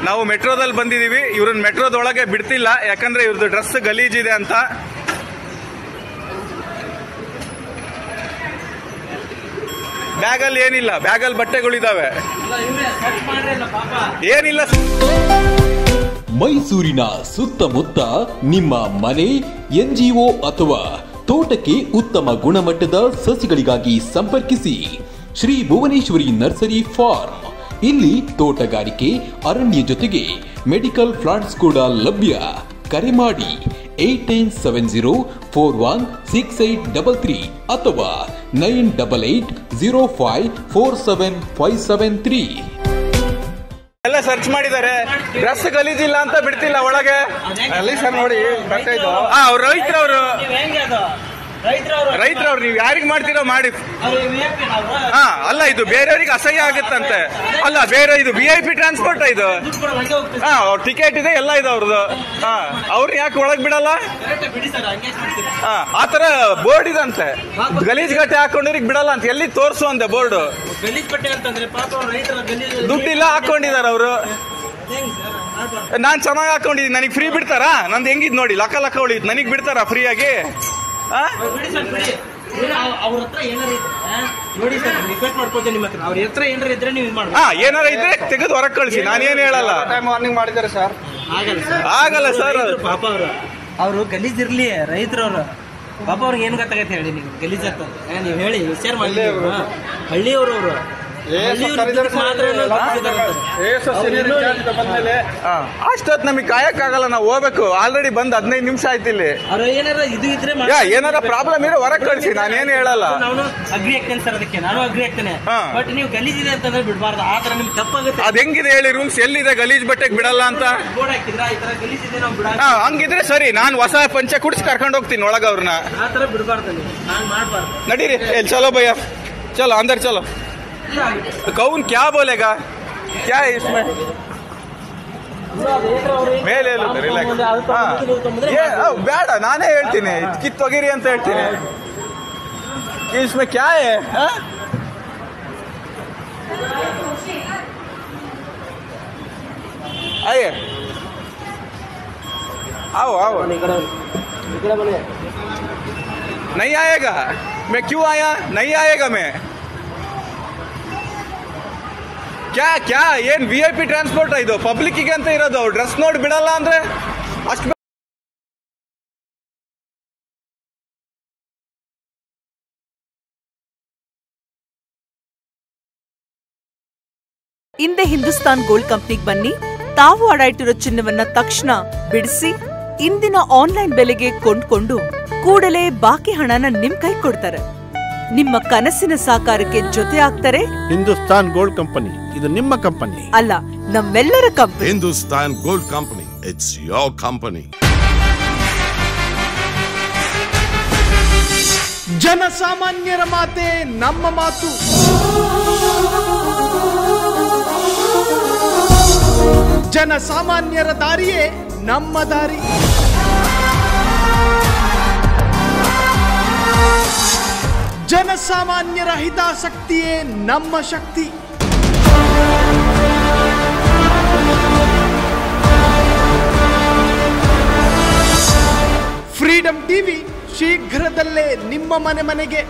ನಾವು ಮೆಟ್ರೋದಲ್ಲಿ ಬಂದಿದ್ದೀವಿ. ಇವ್ರನ್ನ ಮೆಟ್ರೋದೊಳಗೆ ಬಿಡ್ತಿಲ್ಲ, ಯಾಕಂದ್ರೆ ಇವ್ರದ್ದು ಡ್ರೆಸ್ ಗಲೀಜಿದೆ ಅಂತ. ಬ್ಯಾಗಲ್ಲಿ ಏನಿಲ್ಲ, ಬ್ಯಾಗಲ್ಲಿ ಬಟ್ಟೆಗಳಿದಾವೆ, ಏನಿಲ್ಲ. ಮೈಸೂರಿನ ಸುತ್ತಮುತ್ತ ನಿಮ್ಮ ಮನೆ, NGO ಅಥವಾ ತೋಟಕ್ಕೆ ಉತ್ತಮ ಗುಣಮಟ್ಟದ ಸಸಿಗಳಿಗಾಗಿ ಸಂಪರ್ಕಿಸಿ ಶ್ರೀ ಭುವನೇಶ್ವರಿ ನರ್ಸರಿ ಫಾರ್ಮ್. ಇಲ್ಲಿ ತೋಟಗಾರಿಕೆ, ಅರಣ್ಯ ಜೊತೆಗೆ ಮೆಡಿಕಲ್ ಪ್ಲಾಂಟ್ಸ್ ಕೂಡ ಲಭ್ಯ. ಕರೆ ಮಾಡಿ 8970416833 ಅಥವಾ 9880547573. ಎಲ್ಲ ಸರ್ಚ್ ಮಾಡಿದ್ದಾರೆ, ಡ್ರೆಸ್ ಗಲೀಜಿಲ್ಲ ಅಂತ ಬಿಡ್ತಿಲ್ಲ ಒಳಗೆ. ಅಲ್ಲಿ ಸರ್ ನೋಡಿ, ಅವ್ರು ರೈತರವರು ನೀವು ಯಾರಿಗೆ ಮಾಡ್ತೀರೋ ಮಾಡಿ. ಹಾ, ಅಲ್ಲ ಇದು ಬೇರೆಯವ್ರಿಗೆ ಅಸಹ್ಯ ಆಗುತ್ತಂತೆ. ಅಲ್ಲ ಬೇರೆ, ಇದು VIP ಟ್ರಾನ್ಸ್ಪೋರ್ಟ್ ಇದು. ಹಾ, ಅವ್ರ ಟಿಕೆಟ್ ಇದೆ, ಎಲ್ಲ ಇದೆ ಅವ್ರದ್ದು. ಹಾ, ಅವ್ರನ್ನ ಯಾಕೆ ಒಳಗ್ ಬಿಡಲ್ಲ? ಹಾ, ಆತರ ಬೋರ್ಡ್ ಇದಂತೆ, ಗಲೀಜ್ ಗಟ್ಟೆ ಹಾಕೊಂಡ್ರಿಗೆ ಬಿಡಲ್ಲ ಅಂತ. ಎಲ್ಲಿ ತೋರ್ಸು ಅಂತೆ ಬೋರ್ಡ್. ದುಡ್ಡಿಲ್ಲ ಹಾಕೊಂಡಿದಾರ ಅವರು. ನಾನ್ ಚೆನ್ನಾಗಿ ಹಾಕೊಂಡಿದ್ದೀನಿ, ನನಗೆ ಫ್ರೀ ಬಿಡ್ತಾರಾ? ನಂದು ಹೆಂಗಿದ್ ನೋಡಿ, ಲಕ್ಕ ಉಳಿದ್, ನನಗ್ ಬಿಡ್ತಾರಾ ಫ್ರೀ ಆಗಿ? ಏನಾರ ಇದ್ರೆ ತೆಗೆದು ಹೊರಗೆ ಕಳಿಸಿ, ನಾನೇನ್ ಹೇಳಲ್ಲ. ವಾರ್ನಿಂಗ್ ಮಾಡಿದ್ದಾರೆ ಸರ್. ಆಗಲ್ಲ ಸರ್, ಪಾಪ ಅವರು ಗಲೀಜ್ ಇರ್ಲಿ, ರೈತರವ್ರು ಪಾಪ ಅವ್ರಿಗೆ ಏನ್ ಗೊತ್ತಾಗತ್ತೆ ಹೇಳಿ ನೀವು? ಗಲೀಜ್ ಆಗ್ತದೆ ನೀವು ಹೇಳಿ, ವಿಚಾರ ಮಾಡಿ. ಹಳ್ಳಿಯವರು ಅವರು ಅಷ್ಟೊತ್ತು ನಮಗೆ ಕಾಯಕ್ಕಾಗಲ್ಲ, ನಾವು ಹೋಗ್ಬೇಕು. ಆಲ್ರೆಡಿ ಬಂದ್ 15 ನಿಮಿಷ ಆಯ್ತು ಇಲ್ಲಿ. ಏನಾರ ಪ್ರಾಬ್ಲಮ್ ಇರೋ ಹೊರಗೆ ಕಳಿಸಿ, ನಾನೇನು ಹೇಳಲ್ಲ. ನಾನು ಅಗ್ರಿ ಆಗ್ತೇನೆ ಸರ್, ಅದಕ್ಕೆ ನಾನು ಅಗ್ರಿ ಆಗ್ತೇನೆ. ಬಟ್ ನೀವು ಗಲೀಜ್ ಇದೆ ಅಂತಂದ್ರೆ ಬಿಡಬಾರ್ದು. ಆ ತರ ನಿಮ್ಗೆ ತಪ್ಪಾಗುತ್ತೆ. ಅದ್ ಹೆಂಗಿದೆ ಹೇಳಿ ರೂಲ್ಸ್? ಎಲ್ಲಿದೆ ಗಲೀಜ್ ಬಟ್ಟೆಗೆ ಬಿಡಲ್ಲ ಅಂತ? ಬೋರ್ಡ್ ಹಾಕಿದ್ರ ಈ ತರ ಗಲೀಜ್ ಇದೆ ನಾವು ಬಿಡ. ಹಂಗಿದ್ರೆ ಸರಿ, ನಾನು ಹೊಸ ಪಂಚೆ ಕುಡಿಸಿ ಕರ್ಕೊಂಡು ಹೋಗ್ತೀನಿ ಒಳಗ ಅವ್ರನ್ನ. ಆ ತರ ಬಿಡಬಾರ್ದು, ನಾನು ಮಾಡಬಾರ್ದು. ನಡೀರಿ, ಚಲೋ ಭಯ್ಯ, ಚಲೋ ಅಂದರ್ ಚಲೋ. कौन क्या बोलेगा? क्या है इसमें? ಮೇಲೆ ಬೇಡ, ನಾನೇ ಹೇಳ್ತೀನಿ, ಕಿತ್ತೊಗಿರಿ ಅಂತ ಹೇಳ್ತೀನಿ. इसमें क्या है? आइए, आओ आओ. नहीं आएगा? मैं क्यों आया? नहीं आएगा मैं. क्या क्या ಏನ್ VIP ಟ್ರಾನ್ಸ್ಪೋರ್ಟ್ ಇದು? ಪಬ್ಲಿಕ್ ಗೆ ಅಂತ ಇರೋದು. ಡ್ರೆಸ್ ನೋಡಿ ಬಿಡಲ್ಲ ಅಂದ್ರೆ ಅಷ್ಟು. ಹಿಂದೆ ಹಿಂದೂಸ್ತಾನ್ ಗೋಲ್ಡ್ ಕಂಪ್ನಿಗೆ ಬನ್ನಿ. ತಾವು ಅಡ ಇಟ್ಟಿರೋ ಚಿನ್ನವನ್ನ ತಕ್ಷಣ ಬಿಡಿಸಿ ಇಂದಿನ ಆನ್ಲೈನ್ ಬೆಲೆಗೆ ಕೊಂಡ್ಕೊಂಡು ಕೂಡಲೇ ಬಾಕಿ ಹಣನ ನಿಮ್ ಕೈ ಕೊಡ್ತಾರೆ. ನಿಮ್ಮ ಕನಸಿನ ಸಾಕಾರಕ್ಕೆ ಜೊತೆ ಆಗ್ತಾರೆ ಹಿಂದೂಸ್ತಾನ್ ಗೋಲ್ಡ್ ಕಂಪನಿ. ಇದು ನಿಮ್ಮ ಕಂಪನಿ ಅಲ್ಲ, ನಮ್ಮೆಲ್ಲರ company. Hindustan gold company, it's your company. ಜನಸಾಮಾನ್ಯರ ಮಾತೆ ನಮ್ಮ ಮಾತು. ಜನಸಾಮಾನ್ಯರ ದಾರಿಯೇ ನಮ್ಮ ದಾರಿ. ಜನಸಾಮಾನ್ಯರ ಹಿತಾಸಕ್ತಿಯೇ ನಮ್ಮ ಶಕ್ತಿ. ಫ್ರೀಡಂ ಟಿವಿ ಶೀಘ್ರದಲ್ಲೇ ನಿಮ್ಮ ಮನೆಗೆ.